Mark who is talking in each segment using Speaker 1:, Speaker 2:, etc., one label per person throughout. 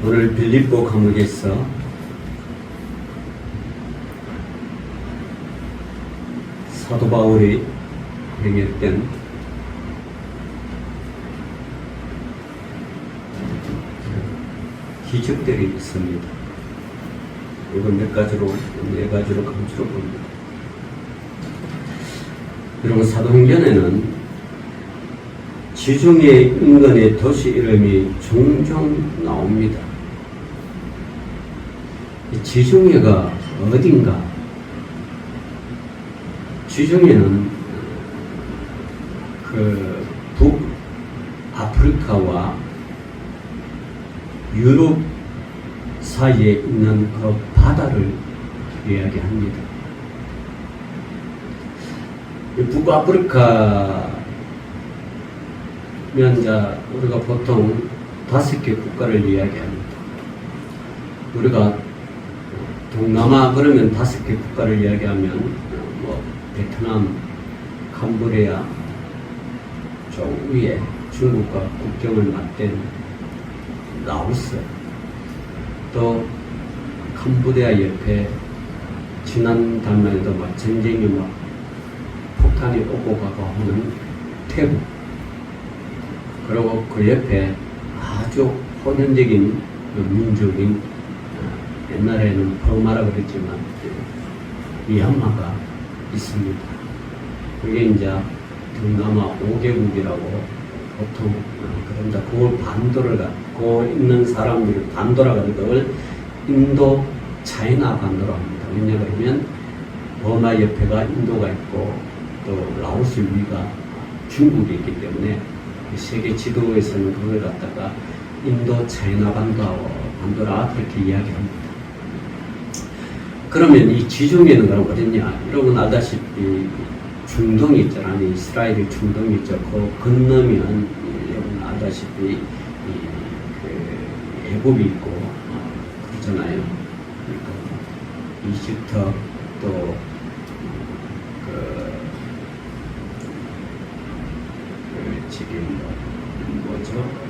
Speaker 1: 오늘 빌립보 감옥에서 사도 바울이 행했던 기적들이 있습니다. 이걸 네 가지로 강조로 봅니다. 여러분, 사도행전에는 지중해 인근의 도시 이름이 종종 나옵니다. 지중해가 어딘가? 지중해는 그 북아프리카와 유럽 사이에 있는 그 바다를 이야기합니다. 북아프리카면 우리가 보통 5개 국가를 이야기합니다. 우리가 동남아 그러면 5개 국가를 이야기하면 베트남, 캄보디아, 저 위에 중국과 국경을 맞댄 라오스, 또 캄보디아 옆에 지난 달에도 막 전쟁이 막 폭탄이 오고 가고 하는 태국, 그리고 그 옆에 아주 혼연적인 민족인 옛날에는 버마라 그랬지만 미얀마가 있습니다. 그게 이제 동남아 5개국이라고 보통 그런다. 그걸 반도를 갖고 있는 사람들이 반도라고 하는 걸 인도 차이나 반도라고 합니다. 왜냐하면 버마 옆에가 인도가 있고 또 라오스 위가 중국이 있기 때문에 세계 지도에서는 그걸 갖다가 인도 차이나 반도라 그렇게 이야기합니다. 그러면 이 지중해는 그럼 어딨냐? 여러분 알다시피 중동이 있잖아요. 이스라엘의 중동이 있죠. 그 건너면 여러분 알다시피 애굽이 있고 그렇잖아요. 그러니까 이집트 또 지금 뭐죠?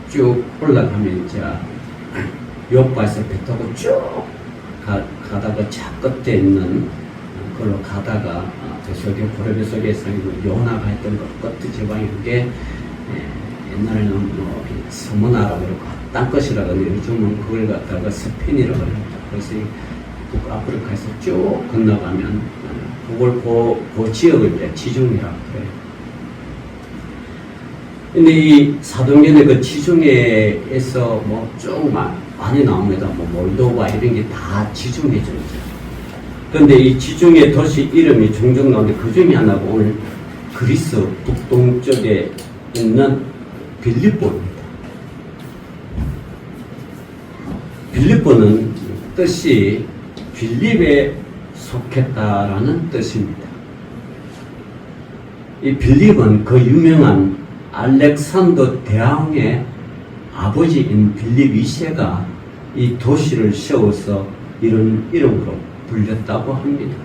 Speaker 1: 쭉 올라가면 이제 요파에서 배 타고 쭉 가다가 차 끝에 있는 걸로 가다가 저기 고려배 속에서 요나가 했던 것 끝에 지방이 그게 옛날에는 뭐 서문화라고 그러고 땅끝이라고 하는데 요즘은 그걸 갖다가 스페인이라고 합니다. 그래서 북아프리카에서 쭉 건너가면 그걸 그 지역을 이제 지중해라고 그래요. 근데 이 사도행전의 그 지중해에서 뭐 쭉 많이 나옵니다. 뭐 몰도바 이런 게 다 지중해죠. 그런데 이 지중해 도시 이름이 종종 나오는데 그 중에 하나가 오늘 그리스 북동쪽에 있는 빌립보입니다. 빌립보는 뜻이 빌립에 속했다라는 뜻입니다. 이 빌립은 그 유명한 알렉산더 대왕의 아버지인 빌립 2세가 이 도시를 세워서 이런 이름으로 불렸다고 합니다.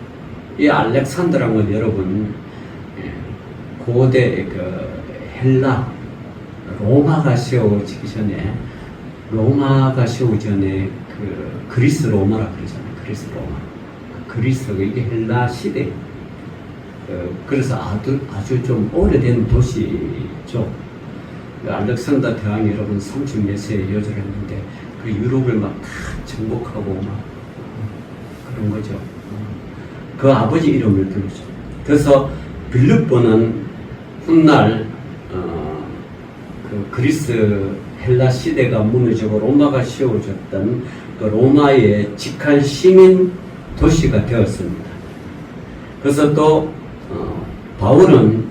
Speaker 1: 이 알렉산더라는 건 여러분 고대 그 헬라 로마가 세워지기 전에 그 그리스 로마라 그러잖아요. 그리스 로마. 그리스가 이게 헬라 시대. 그래서 아주 좀 오래된 도시죠. 알렉산더 대왕이 여러분 30몇 세에 여절했는데 그 유럽을 막 다 정복하고 막 그런 거죠. 그 아버지 이름을 불렀죠. 그래서 빌립보는 훗날 그 그리스 헬라 시대가 무너지고 로마가 세워졌던 그 로마의 직할 시민 도시가 되었습니다. 그래서 또 바울은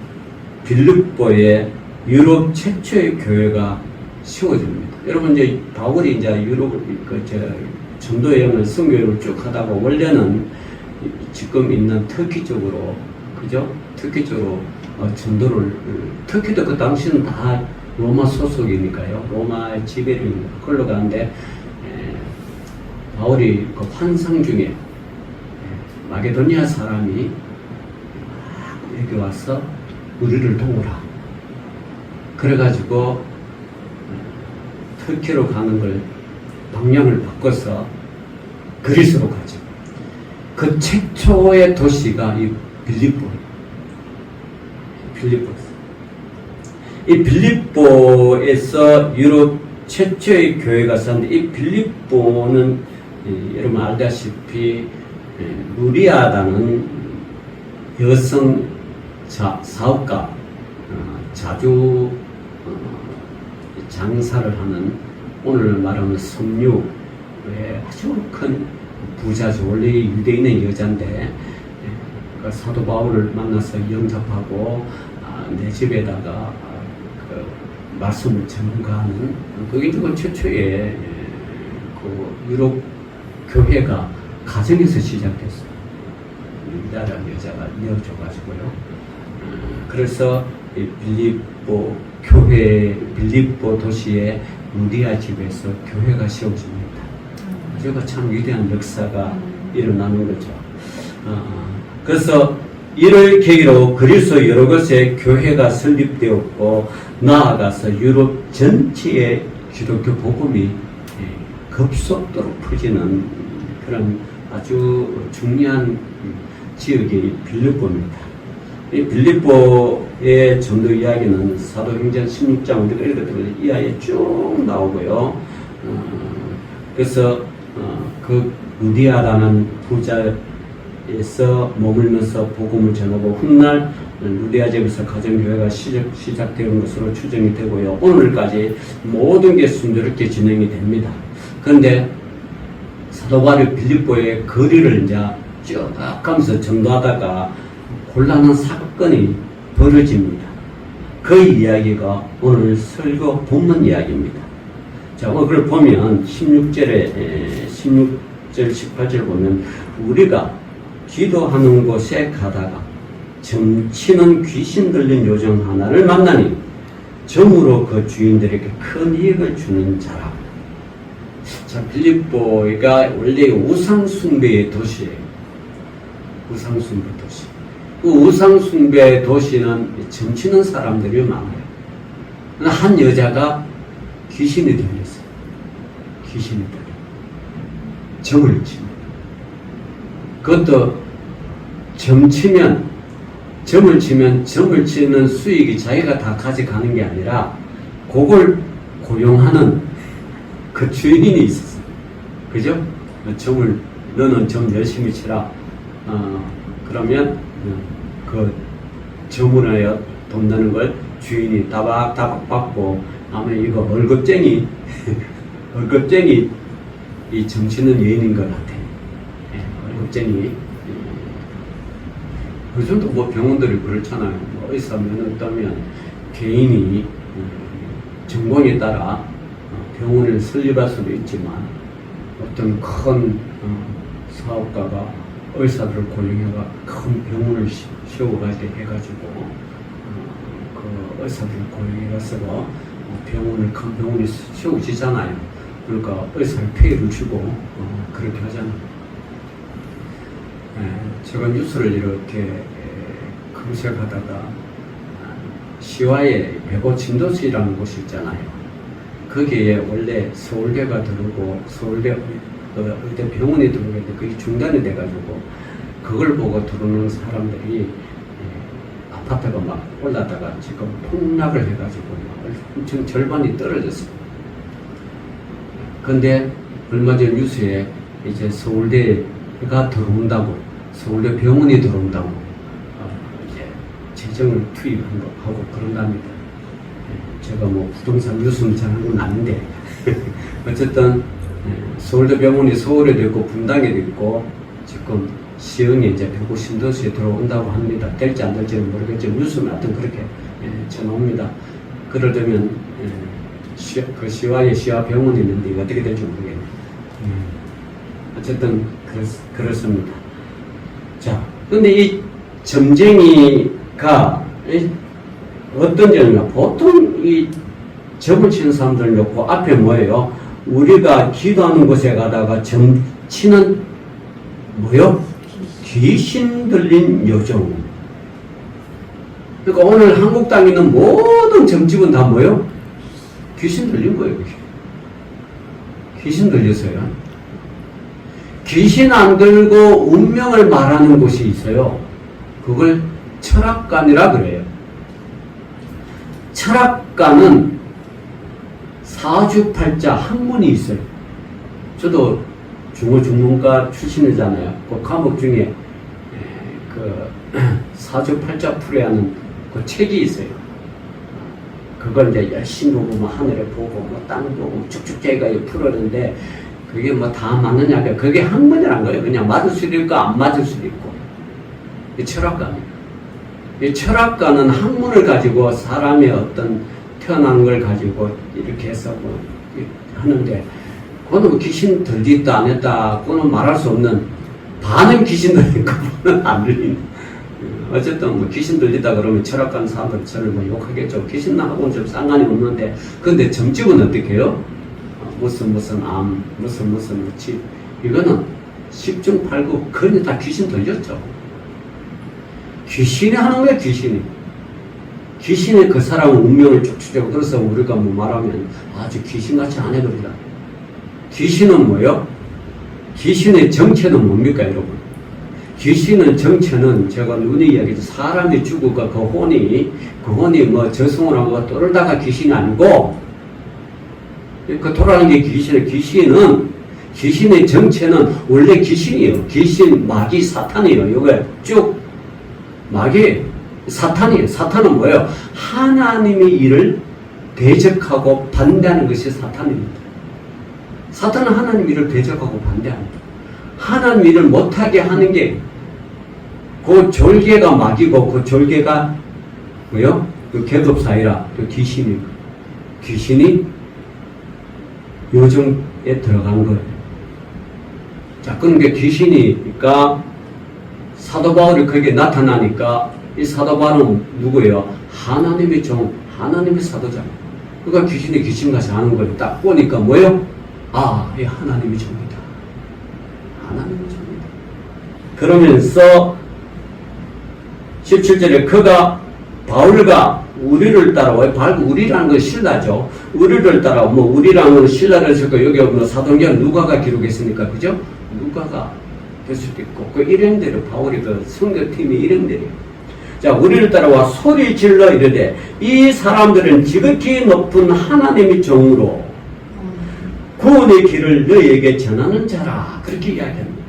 Speaker 1: 빌립보에 유럽 최초의 교회가 세워집니다. 여러분 이제 바울이 이제 유럽 전도 여행을 선교를 쭉 하다가 원래는 지금 있는 터키 쪽으로 그죠? 터키 쪽으로 전도를 터키도 그 당시는 다 로마 소속이니까요. 로마의 지배를 걸러 가는데 바울이 그 환상 중에 마게도니아 사람이 여기 와서 우리를 도우라. 그래가지고 터키로 가는 걸 방향을 바꿔서 그리스로 가죠. 그 최초의 도시가 이 빌립보였어요. 이 빌립보에서 유럽 최초의 교회가 있었는데, 이 빌립보는 여러분 알다시피 루리아다는 여성 사업가, 자주 장사를 하는, 오늘 말하는 섬유의 아주 큰 부자죠. 원래 유대인의 여자인데 그 사도 바울을 만나서 영접하고 내 집에다가 그 말씀을 전가하는, 그게 그 최초의 그 유럽 교회가 가정에서 시작됐어요. 유다라는 여자가 이어줘가지고요. 그래서 이 빌립보 교회, 빌립보 도시의 루디아 집에서 교회가 세워집니다. 아주 참 위대한 역사가 일어나는 거죠. 그래서 이를 계기로 그리스 여러 곳에 교회가 설립되었고, 나아가서 유럽 전체에 기독교 복음이 급속도로 퍼지는 그런 아주 중요한 지역이 빌립보입니다. 이 빌립보의 전도 이야기는 사도행전 16장 우리가 읽었던 이하에 쭉 나오고요. 그래서 그 루디아라는 부자에서 머물면서 복음을 전하고, 훗날 루디아 집에서 가정교회가 시작되는 것으로 추정이 되고요. 오늘까지 모든 게 순조롭게 진행이 됩니다. 그런데 사도 바울이 빌립보의 거리를 이제 쭉 가면서 전도하다가 곤란한 사건이 벌어집니다. 그 이야기가 오늘 설교 본문 이야기입니다. 자, 그걸 보면 16절, 18절 보면, 우리가 기도하는 곳에 가다가 점치는 귀신 들린 요정 하나를 만나니 점으로 그 주인들에게 큰 이익을 주는 자라. 자, 빌립보가 원래 우상숭배의 도시예요. 우상숭배 도시. 그 우상숭배 도시는 점치는 사람들이 많아요. 한 여자가 귀신이 들렸어요. 귀신이 들려. 점을 치면. 그것도 점을 치면 점을 치는 수익이 자기가 다 가져가는 게 아니라 그걸 고용하는 그 주인이 있었어요. 그죠? 너는 점 열심히 치라. 그러면 그 점을 하여 돈 내는 걸 주인이 따박따박 받고, 아마 이거 월급쟁이 이 점치는 여인인 것 같아요. 월급쟁이. 요즘도 뭐 병원들이 그렇잖아요. 뭐 의사 면허 따면 개인이 전공에 따라 병원을 설립할 수도 있지만, 어떤 큰 사업가가 의사들을 고용해가 큰 병원을 세워가지고 해가지고 그 의사들을 고용해가서 병원을, 큰 병원이 세워지잖아요. 그러니까 의사를 페이를 주고 그렇게 하잖아요. 제가 뉴스를 이렇게 검색하다가 시와에 배고 진도시라는 곳이 있잖아요. 거기에 원래 서울대가 들어오고 서울대 의대 병원이 들어오는데 그게 중단이 돼가지고, 그걸 보고 들어오는 사람들이 아파트가 막 올라다가 지금 폭락을 해가지고 엄청 절반이 떨어졌어요. 근데 얼마 전 뉴스에 이제 서울대가 들어온다고, 서울대 병원이 들어온다고 이제 재정을 투입하고 그런답니다. 제가 뭐 부동산 뉴스는 잘하는 건 아닌데 어쨌든 서울대 병원이 서울에도 있고 분당에도 있고, 지금 시흥에 이제 배구 신도시에 들어온다고 합니다. 될지 안 될지는 모르겠지만 뉴스는 하여튼 그렇게 전해옵니다. 그러려면 그 시와에 시와 병원이 있는데 이거 어떻게 될지 모르겠네요. 어쨌든 그렇습니다. 자, 근데 이 점쟁이가 어떤 점이냐, 보통 이 점을 치는 사람들 놓고 앞에 뭐예요? 우리가 기도하는 곳에 가다가 점 치는 뭐요? 귀신 들린 여정. 그러니까 오늘 한국 땅에 있는 모든 점집은 다 뭐예요? 귀신 들린 거예요. 귀신 들렸어요. 귀신 안 들고 운명을 말하는 곳이 있어요. 그걸 철학관이라 그래요. 철학관은 사주팔자 학문이 있어요. 저도 중어중문과 출신이잖아요. 그 과목 중에 그 사주팔자 풀이하는 그 책이 있어요. 그걸 이제 열심히 보고 뭐 하늘에 보고 뭐 땅 보고 쭉쭉 제가 풀었는데 그게 뭐 다 맞느냐? 그게 학문이란 거예요. 그냥 맞을 수도 있고 안 맞을 수도 있고. 이 철학관이에요. 이 철학관은 학문을 가지고 사람의 어떤 태어난 걸 가지고 이렇게 해서 뭐 하는데 그거는 뭐 귀신 들렸다 안 했다 그거는 말할 수 없는 반은 귀신 들린 거는 안 들리는 어쨌든 뭐 귀신 들리다 그러면 철학관 사람들 저를 뭐 욕하겠죠. 귀신 나하고는 좀 상관이 없는데 근데 점집은 어떻게 해요? 무슨 암 무슨 집 이거는 10중 8구 거의 다 귀신 들렸죠. 귀신이 하는 거야. 귀신이 그 사람의 운명을 쭉 추적하고 그래서 우리가 뭐 말하면 아주 귀신같이 안 해버리다. 귀신은 뭐예요? 귀신의 정체는 뭡니까 여러분? 귀신의 정체는 제가 눈에 이야기해서 사람이 죽고 그 혼이 뭐 저승으로 뭐가 떠돌다가 귀신이 아니고 그 돌아가는 게 귀신의 정체는 원래 귀신이에요. 귀신, 마귀, 사탄이에요. 요게 쭉 마귀, 사탄이에요. 사탄은 뭐예요? 하나님의 일을 대적하고 반대하는 것이 사탄입니다. 사탄은 하나님 일을 대적하고 반대합니다. 하나님 일을 못하게 하는 게 그 졸개가 마귀고 그 졸개가 뭐요? 그 계급사이라 그 귀신이고 귀신이 요정에 들어간 거예요. 자, 그런데 귀신이니까 사도 바울이 거기에 나타나니까 이 사도 바울은 누구예요? 하나님의 종, 하나님의 사도잖아요. 그러니까 귀신이 귀신같이 하는 걸 딱 보니까 뭐예요? 아, 이 하나님의 종이다. 하나님의 종이다. 그러면서 17절에 그가 바울과 우리를 따라와요. 우리라는 건 신라죠. 우리를 따라 뭐 우리라는 건 신라를 쓰고 여기 뭐 사도행전 누가가 기록했으니까 그죠? 누가가 될 수도 있고 그 일행대로 바울이 그 선교팀의 일행대로요. 자, 우리를 따라와 소리 질러 이르되 이 사람들은 지극히 높은 하나님의 종으로 구원의 길을 너희에게 전하는 자라. 그렇게 이야기합니다.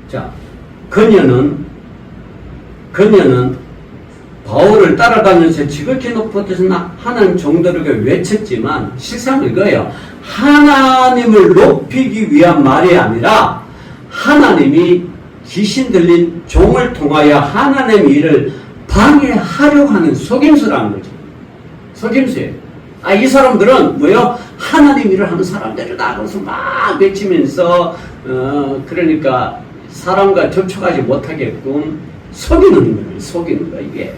Speaker 1: 자, 그녀는 바울을 따라가면서 지극히 높은 하나님 종들에게 외쳤지만 실상은 이거예요. 하나님을 높이기 위한 말이 아니라 하나님이 귀신 들린 종을 통하여 하나님의 일을 방해하려고 하는 속임수라는 거죠. 속임수예요. 이 사람들은 뭐요? 하나님 일을 하는 사람들이다. 그래서 막 외치면서 그러니까 사람과 접촉하지 못하게끔 속이는 거예요. 속이는 거 이게.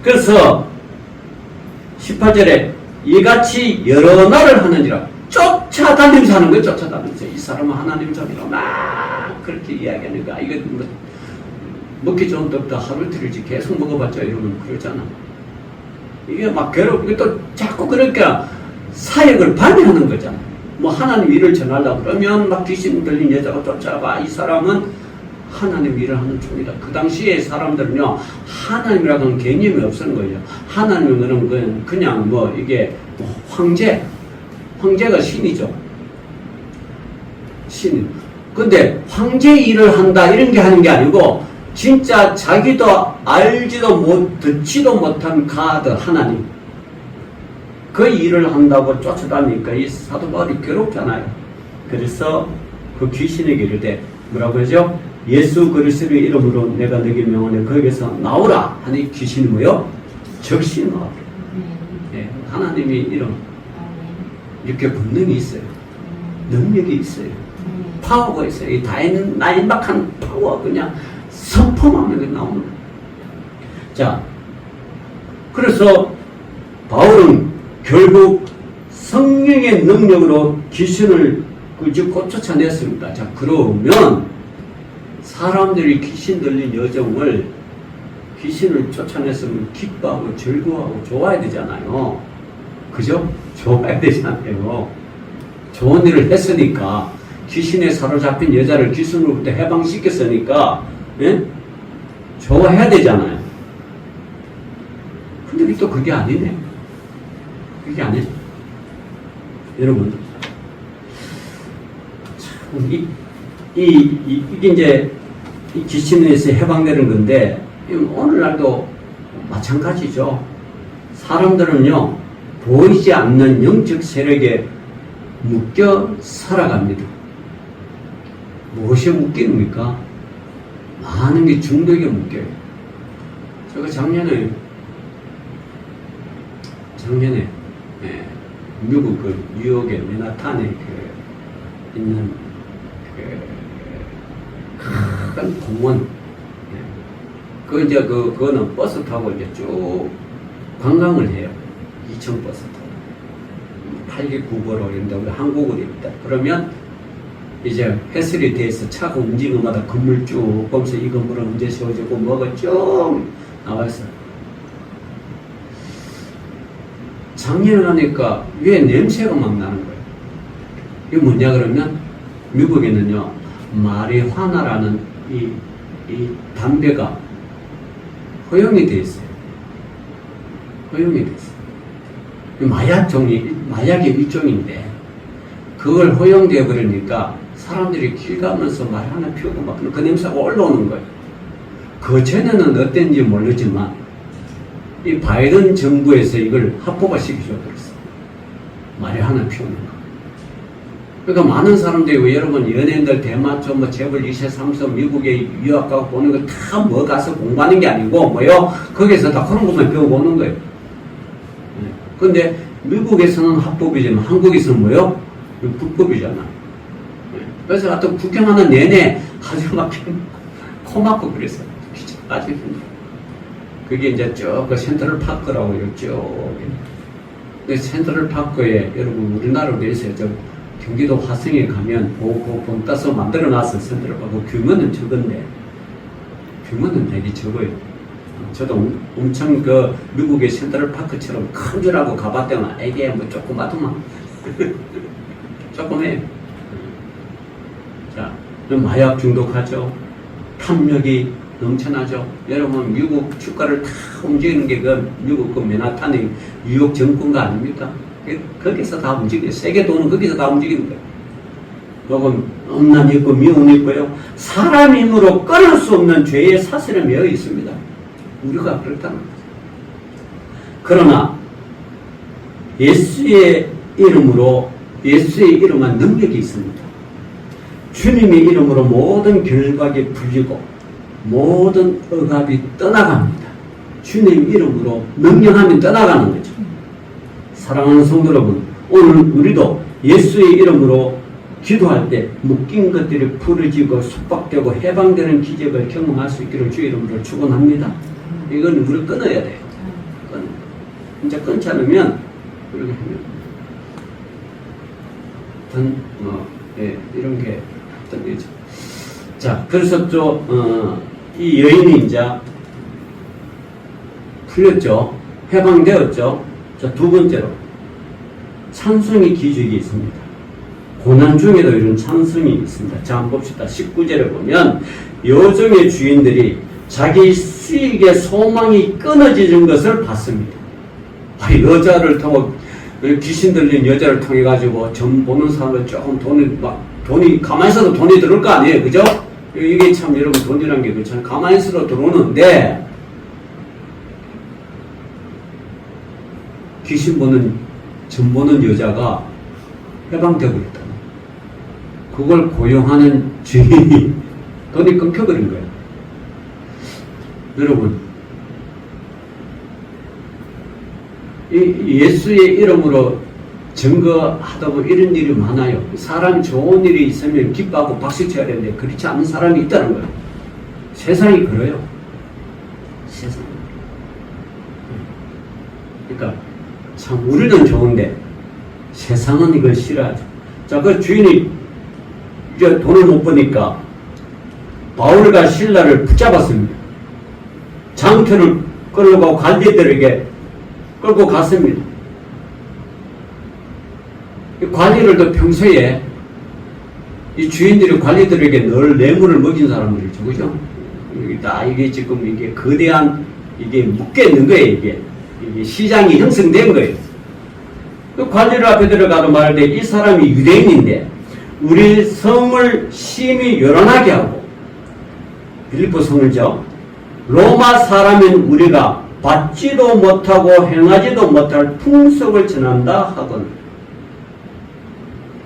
Speaker 1: 그래서 18절에 이같이 여러 날을 하는지라 쫓아다니면서 하는 거예요. 쫓아다니면서 이 사람은 하나님 종이라 막 그렇게 이야기하는 거야. 이거 뭐 먹기 좋은 떡도 하루 이틀이지 계속 먹어봤자 이러면 그러잖아. 이게 막 괴롭고 또 자꾸 그러니까 사역을 반대하는 거잖아. 뭐 하나님 일을 전하려고 그러면 막 귀신 들린 여자가 쫓아가. 이 사람은 하나님 일을 하는 종이다. 그 당시에 사람들은요, 하나님이라고 하는 개념이 없었는 거예요. 하나님은 그냥 뭐 이게 황제가 신이죠. 신. 근데 황제 일을 한다 이런 게 하는 게 아니고 진짜 자기도 알지도 듣지도 못한 가드 하나님 그 일을 한다고 쫓아다니까 이 사도 바울이 괴롭잖아요. 그래서 그 귀신에게 이르되 뭐라고 하죠? 예수 그리스도의 이름으로 내가 너에게 명하네 거기에서 나오라 하니 귀신이 뭐요? 적시 나오라. 네, 하나님의 이름 이렇게 권능이 있어요. 능력이 있어요. 파워가 있어요. 이 다인박한 파워 그냥 선포하면 나오는 거예요. 자, 그래서 바울은 결국 성령의 능력으로 귀신을 쫓아냈습니다. 자, 그러면 사람들이 귀신 들린 여정을 귀신을 쫓아냈으면 기뻐하고 즐거워하고 좋아야 되잖아요. 그죠? 좋아야 되잖아요. 좋은 일을 했으니까, 귀신에 사로잡힌 여자를 귀신으로부터 해방시켰으니까, 예? 좋아해야 되잖아요. 근데 또 그게 아니네. 그게 아니죠. 여러분, 참, 이게 이제 이 귀신에서 해방되는 건데, 오늘날도 마찬가지죠. 사람들은요, 보이지 않는 영적 세력에 묶여 살아갑니다. 무엇에 묶이는입니까? 많은 게 중독에 묶여요. 제가 작년에 미국 그 뉴욕의 맨하탄에 있는 큰 공원, 그거는 버스 타고 이제 쭉 관광을 해요. 2층 버스 타고 8개 국어로 이런데 우리 한국어로 있다. 그러면 이제 해설이 돼서 차가 움직이는 마다 건물 쭉 보면서 이 건물은 언제 세워지고 뭐가 쭉 나와있어. 작년에 하니까 왜 냄새가 막 나는 거예요. 이게 뭐냐 그러면 미국에는요 마리화나라는 이 담배가 허용이 돼 있어요. 허용이 돼 있어요. 마약의 일종인데 그걸 허용되어 버리니까 사람들이 길 가면서 마리화나 피우고 막 그 냄새가 올라오는 거예요. 그 전에는 어땠는지 모르지만 이 바이든 정부에서 이걸 합법화 시키셔버렸어요. 마리화나 피우는 거. 그러니까 많은 사람들이 왜 여러분 연예인들 대마초 뭐 재벌 2세 3세 미국에 유학 가고 오는 거 다 뭐 가서 공부하는 게 아니고 뭐요? 거기서 다 그런 것만 배우고 오는 거예요. 근데 미국에서는 합법이지만 한국에서는 뭐요? 불법이잖아. 그래서 하여튼 구경하는 내내 아주 막 코 막고 그랬어요. 아주 힘들어. 그게 이제 쭉 그 센트럴 파크라고 쭉. 그 센트럴 파크에 여러분 우리나라로 돼 있어요. 저 경기도 화성에 가면 본 따서 만들어 놨어 센트럴 파크. 규모는 적은데 규모는 되게 적어요. 저도 엄청 그 미국의 센트럴 파크처럼 큰 줄 알고 가봤더니 이게 뭐 조그마더만 조그매. 자, 마약 중독하죠. 탐욕이 넘쳐나죠. 여러분 미국 주가를 다 움직이는 게 그 미국 그 맨하탄의 뉴욕 정권가 아닙니까? 거기서 다 움직여요. 세계 돈은 거기서 다 움직이는 거예요. 요건 음란이 있고 미움이 있고요. 사람 힘으로 끊을 수 없는 죄의 사슬에 매여 있습니다. 우리가 그렇다는 거죠. 그러나 예수의 이름으로 예수의 이름은 능력이 있습니다. 주님의 이름으로 모든 결박이 풀리고 모든 억압이 떠나갑니다. 주님 이름으로 명령하면 떠나가는 거죠. 사랑하는 성도 여러분, 오늘 우리도 예수의 이름으로 기도할 때 묶인 것들이 풀어지고 속박되고 해방되는 기적을 경험할 수 있기를 주의 이름으로 축원합니다. 이건 우리를 끊어야 돼요. 진짜 끊지 않으면 이렇게 하면 이런 게 어떤 거죠. 자, 그래서 이 여인이 이제 풀렸죠. 해방되었죠. 자, 두 번째로 찬송의 기적이 있습니다. 고난 중에도 이런 찬송이 있습니다. 자, 한번 봅시다. 19절에 보면 여종의 주인들이 자기 수익의 소망이 끊어지는 것을 봤습니다. 여자를 통해 귀신 들린 여자를 통해 가지고 점 보는 사람을 조금 돈이 가만히 있어도 돈이 들어올 거 아니에요, 그죠? 이게 참 여러분 돈이란 게 그렇잖아요. 가만히 있어도 들어오는데 귀신 보는 점 보는 여자가 해방되고 있다. 그걸 고용하는 주인이 돈이 끊겨버린 거예요. 여러분, 예수의 이름으로 증거하다 보면 이런 일이 많아요. 사람 좋은 일이 있으면 기뻐하고 박수 쳐야 되는데 그렇지 않은 사람이 있다는 거예요. 세상이 그래요. 세상. 그러니까 참 우리는 좋은데 세상은 이걸 싫어하죠. 자, 그 주인이 이제 돈을 못 버니까 바울과 실라를 붙잡았습니다. 장터를 끌고 관리들에게 끌고 갔습니다. 이 관리들도 평소에 이 주인들이 관리들에게 늘 뇌물을 먹인 사람들이죠. 그죠? 이게 지금 이게 거대한 이게 묶여 있는 거예요. 이게 시장이 형성된 거예요. 그 관리를 앞에 들어가도 말할 때 이 사람이 유대인인데 우리 성을 심히 요란하게 하고 빌립보 성을죠. 로마 사람인 우리가 받지도 못하고 행하지도 못할 풍속을 전한다 하거늘.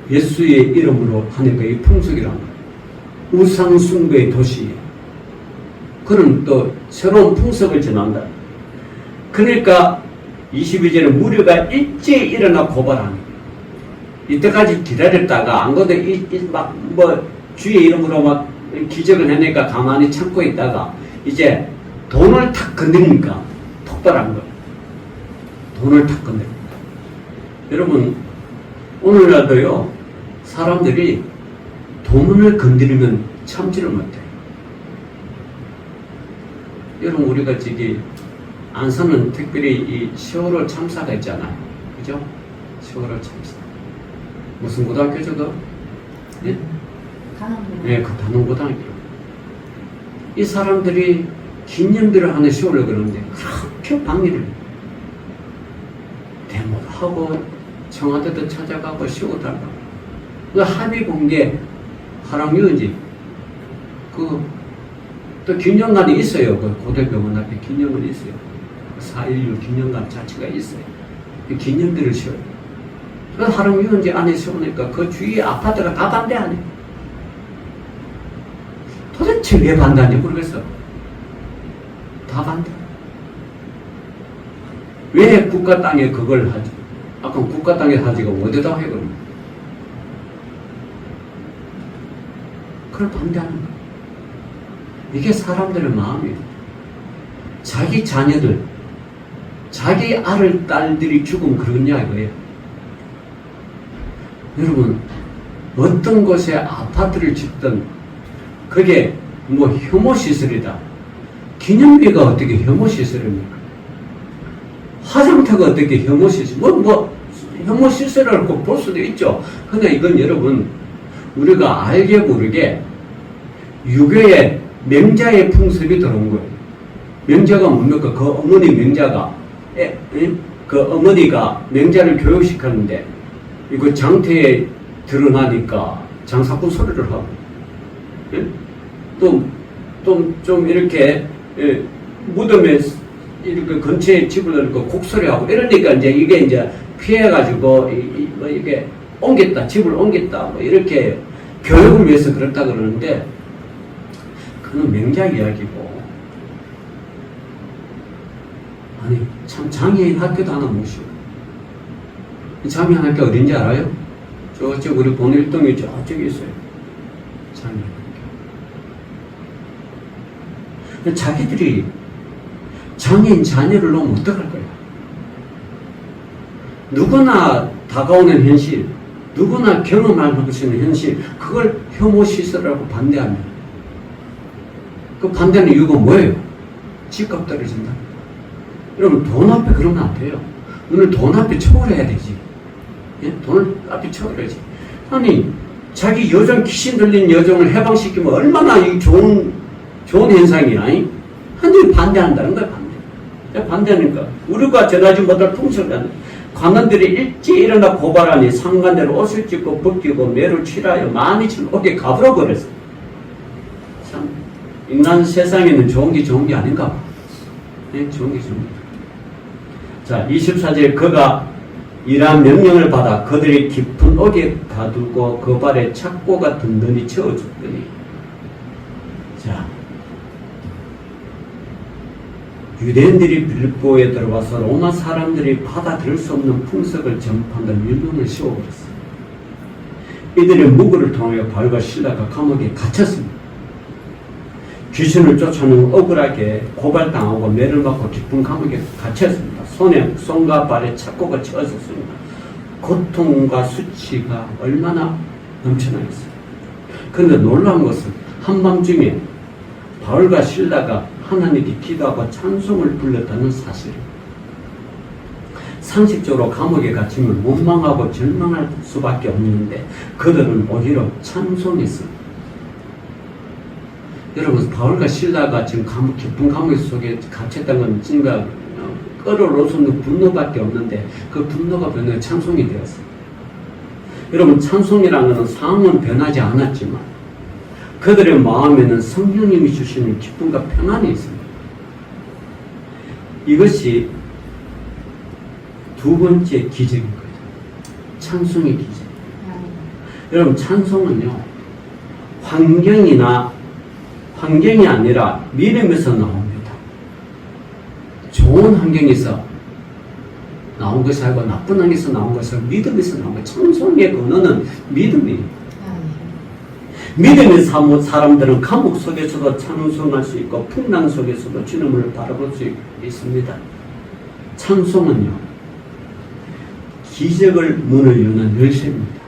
Speaker 1: 예수의 이름으로 하니까 이 풍속이란 우상숭배의 도시예요. 그는 또 새로운 풍속을 전한다. 그러니까 22절에 무리가 일제히 일어나 고발하는. 이때까지 기다렸다가 안 그래도 주의 이름으로 막 기적을 해내니까 가만히 참고 있다가 이제 돈을 탁 건드리니까 폭발한 거예요. 돈을 탁 건드립니다. 여러분, 오늘날도요, 사람들이 돈을 건드리면 참지를 못해요. 여러분, 우리가 저기 안산은 특별히 이 세월호 참사가 있잖아요. 그죠? 세월호 참사. 무슨 고등학교죠, 그? 예?
Speaker 2: 단원고등학교.
Speaker 1: 예, 그 단원고등학교. 이 사람들이 기념비를 하나 세우려고 그러는데, 그렇게 방해를 데모도 하고, 청와대도 찾아가고, 세워달라고. 그 합의 본 게, 화랑유원지. 또 기념관이 있어요. 그 고대병원 앞에 기념관이 있어요. 4.16 기념관 자체가 있어요. 그 기념비를 세워요. 그 화랑유원지 안에 세우니까 그 주위에 아파트가 다 반대하네. 도대체 왜 반대하는지 모르겠어. 다 반대. 왜 국가 땅에 그걸 하지? 아까 국가 땅에 하지가 어디다 해, 그러면? 그걸 반대하는 거야. 이게 사람들의 마음이에요. 자기 자녀들, 자기 아들, 딸들이 죽으면 그러냐, 이거예요. 여러분, 어떤 곳에 아파트를 짓든, 그게 뭐 혐오시설이다. 기념비가 어떻게 혐오시설입니까? 화장터가 어떻게 혐오시설, 혐오시설이라고 볼 수도 있죠. 근데 이건 여러분, 우리가 알게 모르게 유교의 명자의 풍습이 들어온 거예요. 명자가 뭡니까? 그 어머니 명자가, 그 어머니가 명자를 교육시켰는데, 이거 장태에 드러나니까 장사꾼 소리를 하고, 좀 이렇게, 무덤에 이렇게 근처에 집을 넣고 곡소리하고 이러니까 이게 이제 피해가지고, 이게 옮겼다, 집을 옮겼다, 뭐 이렇게 교육을 위해서 그렇다 그러는데, 그는 명자 이야기고, 아니, 참 장애인 학교도 하나 모시고, 장애인 학교 어딘지 알아요? 저쪽 우리 본일동에 저쪽에 있어요. 장애인 학교. 자기들이 장애인 자녀를 놓으면 어떡할 거야? 누구나 다가오는 현실, 누구나 경험할 수 있는 현실, 그걸 혐오시설이라고 반대하면, 그 반대하는 이유가 뭐예요? 집값 떨어진다. 여러분, 돈 앞에 그러면 안 돼요. 오늘 돈 앞에 처벌해야 되지. 예? 돈 앞에 처벌해야지. 아니, 자기 여정, 귀신 들린 여정을 해방시키면 얼마나 이 좋은 현상이야. 한들이 반대한다는 거야, 반대. 왜 반대하니까? 우리가 전하지 못할 풍속을 한다. 관원들이 일찍 일어나 고발하니 상관대로 옷을 찢고 벗기고 매를 취하여 많이 친 옷에 가불어 버렸어. 참, 인간 세상에는 좋은 게 아닌가 봐. 네, 좋은 게. 자, 24절, 그가 이러한 명령을 받아 그들이 깊은 옥에 가두고 그 발에 착고가 든든히 채워줬더니, 자, 유대인들이 빌립보에 들어와서 로마 사람들이 받아들일 수 없는 풍속을 전파한다는 율령을 씌워버렸어요. 이들의 무고를 통하여 바울과 실라가 감옥에 갇혔습니다. 귀신을 쫓아내고 억울하게 고발당하고 매를 맞고 깊은 감옥에 갇혔습니다. 손과 발에 착고가 채워졌습니다. 고통과 수치가 얼마나 넘쳐나겠어요. 그런데 놀라운 것은 한밤중에 바울과 실라가 하나님께 기도하고 찬송을 불렀다는 사실. 상식적으로 감옥에 갇히면 원망하고 절망할 수밖에 없는데 그들은 오히려 찬송했습니다. 여러분, 바울과 실라가 지금 깊은 감옥 속에 갇혔다는 건 진짜 끌어올 수 없는 분노밖에 없는데 그 분노가 변해 찬송이 되었어요. 여러분, 찬송이라는 것은 상황은 변하지 않았지만 그들의 마음에는 성령님이 주시는 기쁨과 평안이 있습니다. 이것이 두 번째 기적인 거죠. 찬송의 기적. 여러분, 찬송은요, 환경이 아니라 믿음에서 나옵니다. 좋은 환경에서 나온 것이 아니고 나쁜 환경에서 나온 것이 아니고 믿음에서 나온 것. 찬송의 근원은 믿음이에요. 믿음의 사람들은 감옥 속에서도 찬송할 수 있고 풍랑 속에서도 주님을 바라볼 수 있습니다. 찬송은요, 기적을 문을 여는 열쇠입니다.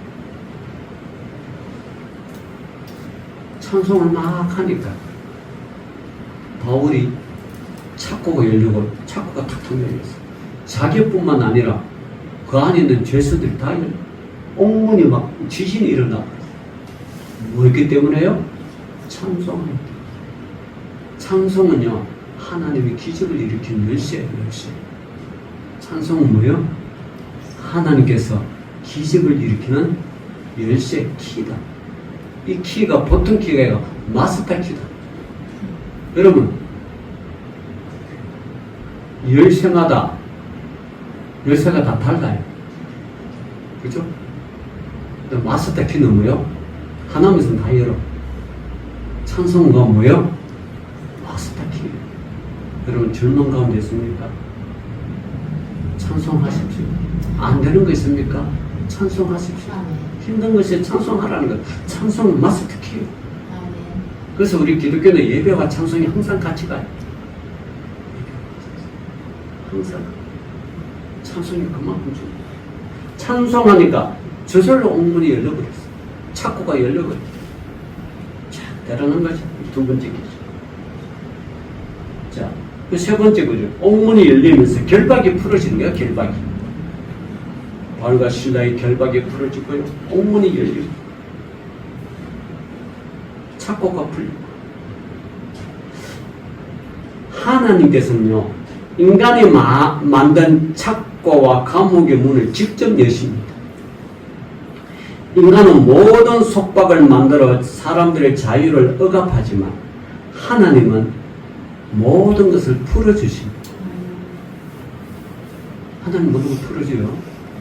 Speaker 1: 찬송을 막 하니까 바울이 창고가 열리고 창고가 탁탁 열렸어요. 자기뿐만 아니라 그 안에 있는 죄수들이 다 열려. 옥문이 막 지진이 일어나고. 뭐였기 때문에요? 찬송입니다. 찬송은요, 하나님의 기적을 일으킨 열쇠예요, 열쇠. 찬송은 뭐예요? 하나님께서 기적을 일으키는 열쇠 키다. 이 키가 보통 키가 아니라 마스터 키다. 여러분, 열쇠가 다 달라요. 그죠? 마스터 키는 뭐예요? 하나님께서는 다 열어. 찬송가 뭐예요? 마스터 키. 여러분, 절망 가운데 있습니까? 찬송하십시오. 안 되는 거 있습니까? 찬송하십시오. 힘든 것이 찬송하라는 것. 찬송은 마스터 키예요. 그래서 우리 기독교는 예배와 찬송이 항상 같이 가요. 항상. 찬송이 그만큼 줍니다. 찬송하니까 저절로 옥문이 열려버렸어요. 창고가 열려버렸어요. 자, 대단한 거죠. 두 번째 기죠. 자, 그 세 번째 거죠. 옥문이 열리면서 결박이 풀어지는 거야, 결박이. 바울과 실라의 결박이 풀어지고요. 옥문이 열리고. 창고가 풀리고. 하나님께서는요, 인간이 만든 창고와 감옥의 문을 직접 여십니다. 인간은 모든 속박을 만들어 사람들의 자유를 억압하지만 하나님은 모든 것을 풀어주십니다. 하나님 모든 걸 풀어줘요.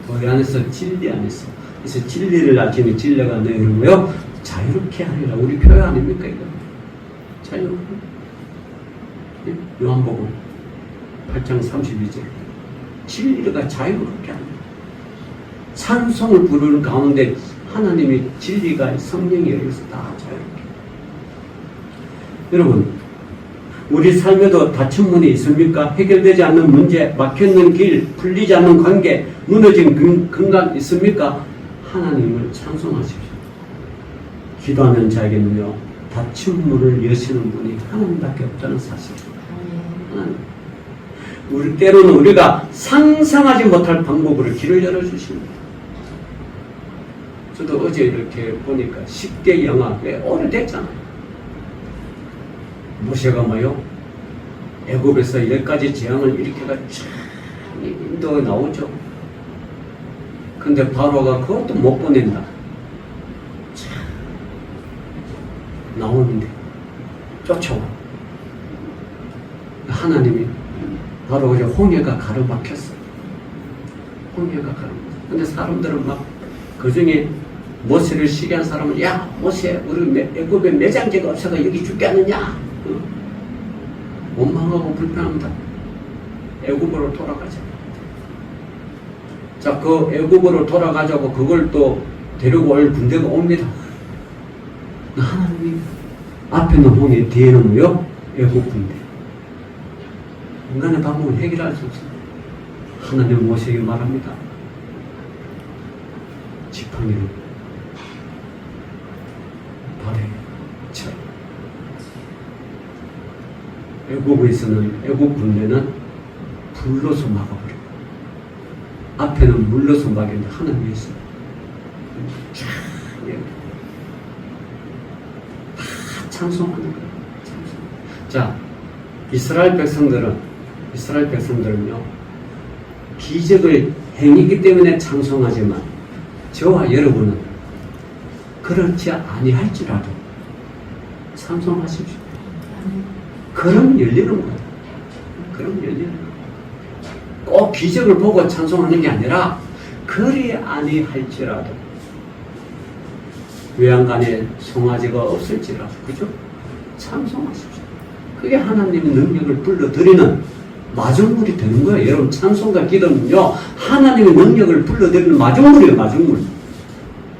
Speaker 1: 우리 안에서 진리 안에서. 그래서 진리를 알지니 진리가 너희를 뭐요? 자유롭게 하리라. 우리 표현 아닙니까 이거? 자유롭게. 요한복음 8장 32절. 진리가 자유롭게 합니다. 찬송을 부르는 가운데 하나님의 진리가 성령이 여기서 다 자유롭게. 여러분, 우리 삶에도 닫힌 문이 있습니까? 해결되지 않는 문제, 막혀있는 길, 풀리지 않는 관계, 무너진 건강 있습니까? 하나님을 찬송하십시오. 기도하는 자에게는요, 닫힌 문을 여시는 분이 하나님밖에 없다는 사실. 하나님. 우리 때로는 우리가 상상하지 못할 방법으로 길을 열어주십니다. 저도 어제 이렇게 보니까 10대 영화, 왜 오래됐잖아요. 모세가 뭐요? 애굽에서 10가지 재앙을 일으켜가 쫙 인도에 나오죠. 근데 바로가 그것도 못 보낸다. 쫙 나오는데 쫓아와. 하나님이 바로 그저 홍해가 가로막혔어. 홍해가 가로막혔어. 근데 사람들은 막 그 중에 모세를 시기한 사람은, 야 모세, 우리 애굽에 매장제가 없어서 여기 죽게 하느냐. 원망하고 불평합니다. 애굽으로 돌아가자. 자, 그 애굽으로 돌아가자고 그걸 또 데리고 올 군대가 옵니다. 하나님이 앞에는 홍해, 뒤에는 뭐요? 애굽 군대. 인간의 방법을 해결할 수 없습니다. 하나님 모세에게 말합니다. 지팡이를 발에 쳐. 애국에서는 애국 군대는 불로서 막아버려. 앞에는 물로서 막였는데 하나님이 있어요. 쫙 다 찬송하는 거예요. 찬송. 자, 이스라엘 백성들은요 기적을 행했기 때문에 찬송하지만 저와 여러분은 그렇지 아니할지라도 찬송하십시오. 그럼 열리는 거예요. 그럼 열리는 거예요. 꼭 기적을 보고 찬송하는 게 아니라 그리 아니할지라도 외양간에 송아지가 없을지라도 그죠? 찬송하십시오. 그게 하나님의 능력을 불러들이는 마중물이 되는 거예요. 여러분 찬송과 기도는요 하나님의 능력을 불러들이는 마중물이에요.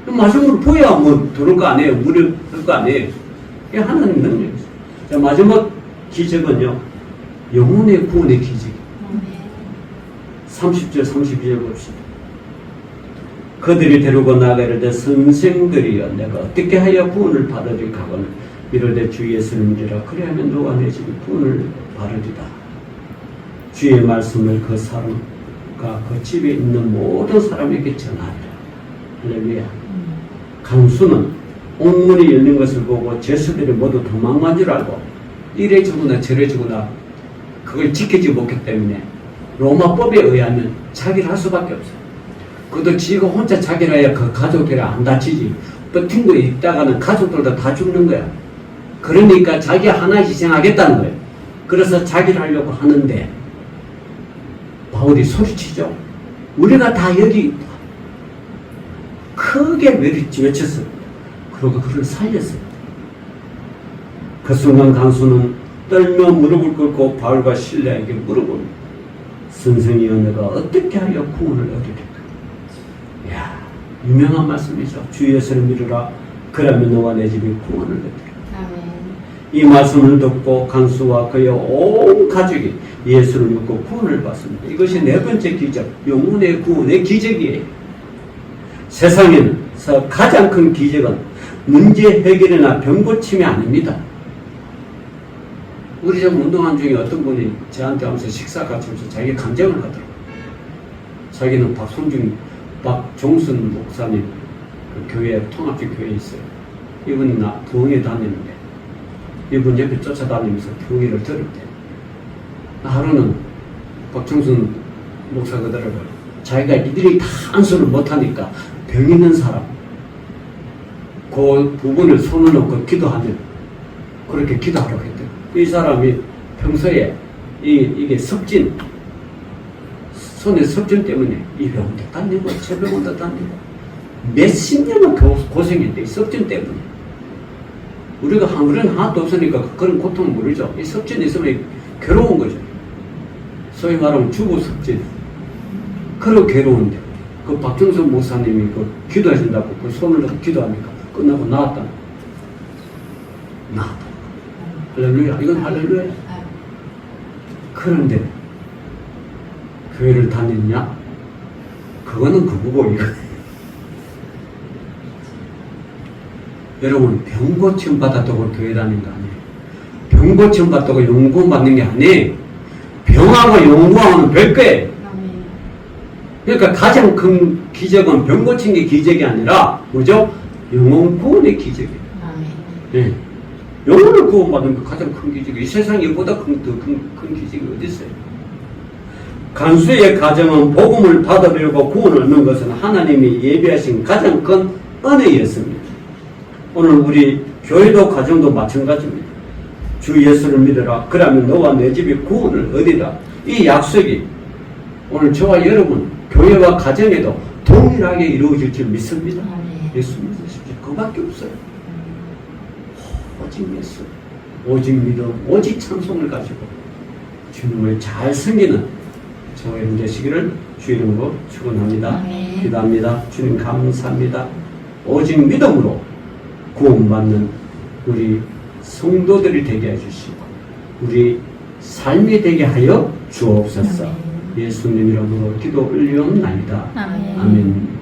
Speaker 1: 마중물 보여야 뭐 들을 거 아니에요. 물을 들을 거 아니에요. 이게 하나님의 능력이에요. 자, 마지막 기적은요 영혼의 구원의 기적. 30절 32절 봅시다. 그들이 데리고 나가 이르되 선생들이여 내가 어떻게 하여 구원을 받으리까 하거늘 이르되 주 예수님이라 그리하면 너와 내 집이 구원을 받으리다. 주의 말씀을 그 사람과 그 집에 있는 모든 사람에게 전하리라. 할렐루야. 강수는 옥문이 열린 것을 보고 죄수들이 모두 도망간 줄 알고 이래 주구나 저래 주구나 그걸 지키지 못했기 때문에 로마법에 의하면 자기를 할 수밖에 없어요. 그것도 지가 혼자 자기를 해야 그 가족들이 안 다치지. 버틴 거에 있다가는 가족들도 다 죽는 거야. 그러니까 자기 하나 희생하겠다는 거예요. 그래서 자기를 하려고 하는데 바울이 소리치죠. 우리가 다 여기 있다. 크게 외쳤어요. 그러고 그를 살렸어요. 그 순간 강수는 떨며 무릎을 꿇고 바울과 실라에게 물어봅니다. 선생이여 내가 어떻게 하여 구원을 얻으리까? 이야, 유명한 말씀이죠. 주 예수를 믿으라. 그러면 너와 내 집이 구원을 얻으리라. 아멘. 이 말씀을 듣고 강수와 그의 온 가족이 예수를 믿고 구원을 받습니다. 이것이 네 번째 기적, 영혼의 구원의 기적이에요. 세상에서 가장 큰 기적은 문제 해결이나 병 고침이 아닙니다. 우리 좀 운동한 중에 어떤 분이 저한테 하면서 식사 같이 하면서 자기 간증을 하더라고요. 자기는 박종순 목사님 그 교회, 통합적 교회에 있어요. 이분이 부흥회 다니는데 이분 옆에 쫓아다니면서 교회를 들을 때 하루는 박종순 목사 그러더라고요. 자기가 이들이 다 안수를 못하니까 병 있는 사람 그 부분을 손을 놓고 기도하면 그렇게 기도하라고 했대요. 이 사람이 평소에 이게 섭진 손에 섭진 때문에 이 병원도 다니고 저 병원도 다니고 몇십 년을 고생했대. 이 섭진 때문에. 우리가 한글은 하나도 없으니까 그런 고통을 모르죠. 이 섭진이 있으면 괴로운 거죠. 소위 말하면 주부 섭진. 그러 괴로운데 그 박정선 목사님이 그 기도하신다고 그 손을 넣고 기도하니까 끝나고 나았다. 할렐루야. 이건 할렐루야. 그런데 교회를 다녔냐? 그거는 그거고 이거. 여러분 병 고침 받았다고 교회 다닌 거 아니에요. 병 고침 받았다고 용구 받는 게 아니에요. 병하고 용구하고는 별거예요. 그러니까 가장 큰 기적은 병 고친 게 기적이 아니라 뭐죠? 영혼 구원의 기적이에요. 네. 영혼을 구원받는 게 가장 큰 기적이에요. 이 세상에 이보다 큰 기적이 어디 있어요? 간수의 가정은 복음을 받아들이고 구원을 얻는 것은 하나님이 예비하신 가장 큰 은혜였습니다. 오늘 우리 교회도 가정도 마찬가지입니다. 주 예수를 믿어라. 그러면 너와 내 집이 구원을 얻으리라. 이 약속이 오늘 저와 여러분 교회와 가정에도 동일하게 이루어질 줄 믿습니다. 예수 믿으십시오. 그거밖에 없어요. 오직 예수, 오직 믿음, 오직 찬송을 가지고 주님을 잘 섬기는 저와 여러분 되시기를 주 이름으로 축원합니다. 기도합니다. 주님 감사합니다. 오직 믿음으로 구원받는 우리 성도들이 되게 해주시고 우리 삶이 되게 하여 주옵소서. 예수님 이름으로 기도 올리옵나이다. 아멘.